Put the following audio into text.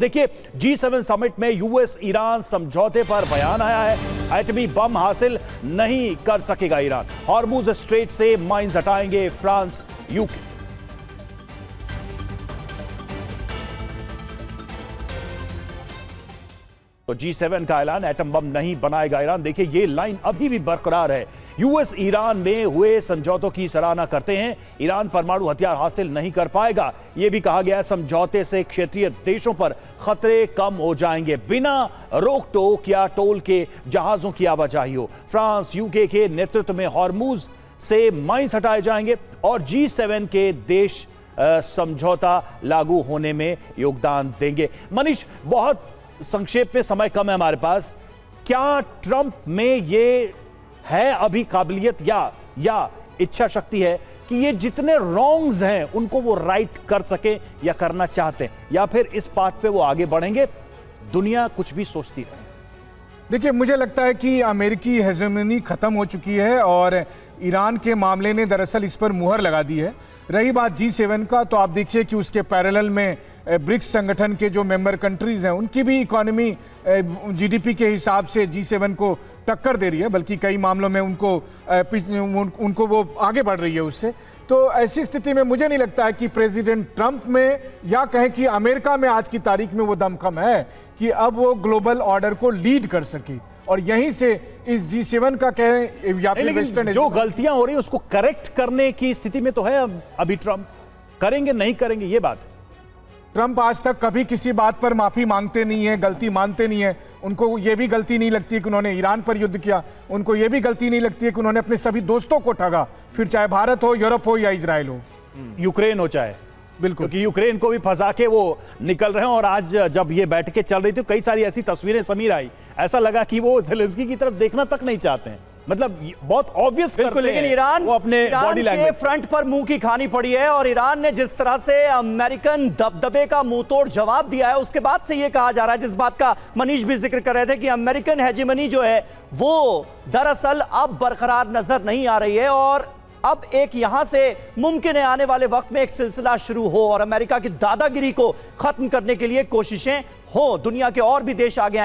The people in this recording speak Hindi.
देखिए G7 समिट में यूएस ईरान समझौते पर बयान आया है। एटमी बम हासिल नहीं कर सकेगा ईरान। हॉर्मुज स्ट्रेट से माइंस हटाएंगे फ्रांस, यूके। तो G7 का ऐलान, एटम बम नहीं बनाएगा ईरान। देखिए ये लाइन अभी भी बरकरार है। यूएस ईरान में हुए समझौतों की सराहना करते हैं। ईरान परमाणु हथियार हासिल नहीं कर पाएगा। यह भी कहा गया है समझौते से क्षेत्रीय देशों पर खतरे कम हो जाएंगे। बिना रोक टोक या टोल के जहाजों की आवाजाही हो। फ्रांस, यूके के नेतृत्व में हॉर्मुज से माइंस हटाए जाएंगे और G7 के देश समझौता लागू होने में योगदान देंगे। मनीष, बहुत संक्षेप में, समय कम है हमारे पास, क्या ट्रंप में ये है अभी काबिलियत या इच्छा शक्ति है कि ये जितने रॉन्ग्स हैं उनको वो राइट कर सके या करना चाहते हैं, या फिर इस पाथ पे वो आगे बढ़ेंगे, दुनिया कुछ भी सोचती रहे? देखिए, मुझे लगता है कि अमेरिकी हेजेमनी खत्म हो चुकी है और ईरान के मामले ने दरअसल इस पर मुहर लगा दी है। रही बात G7 का, तो आप देखिए कि उसके पैरेलल में ब्रिक्स संगठन के जो मेंबर कंट्रीज हैं उनकी भी इकोनॉमी जीडीपी के हिसाब से G7 को टक्कर दे रही है, बल्कि कई मामलों में उनको वो आगे बढ़ रही है उससे। तो ऐसी स्थिति में मुझे नहीं लगता है कि प्रेसिडेंट ट्रंप में या कहें कि अमेरिका में आज की तारीख में वो दमखम है कि अब वो ग्लोबल ऑर्डर को लीड कर सके। और यहीं से इस G7 का कहें या फिर वेस्टर्न, जो गलतियां हो रही है उसको करेक्ट करने की स्थिति में तो है अभी ट्रंप। करेंगे नहीं करेंगे ये बात। ट्रंप आज तक कभी किसी बात पर माफी मांगते नहीं है, गलती मानते नहीं है। उनको ये भी गलती नहीं लगती है कि उन्होंने ईरान पर युद्ध किया। उनको ये भी गलती नहीं लगती है कि उन्होंने अपने सभी दोस्तों को ठगा, फिर चाहे भारत हो, यूरोप हो या इजराइल हो, यूक्रेन हो चाहे। बिल्कुल, क्योंकि यूक्रेन को भी फंसा के वो निकल रहे हैं। और आज जब ये बैठकें चल रही थी, कई सारी ऐसी तस्वीरें समीर आई, ऐसा लगा कि वो ज़ेलेंस्की की तरफ देखना तक नहीं चाहते हैं। मतलब बहुत ऑब्वियस करते हैं। लेकिन ईरान वो अपने बॉडी लैंग्वेज के फ्रंट पर मुंह की खानी पड़ी है और ईरान ने जिस तरह से अमेरिकन दबदबे का मुंहतोड़ जवाब दिया है, उसके बाद से ये कहा जा रहा है, जिस बात का मनीष भी जिक्र कर रहे थे, कि अमेरिकन हेजेमनी जो है वो दरअसल अब बरकरार नजर नहीं आ रही है। और अब एक यहां से मुमकिन है आने वाले वक्त में एक सिलसिला शुरू हो और अमेरिका की दादागिरी को खत्म करने के लिए कोशिशें हो। दुनिया के और भी देश आगे आए।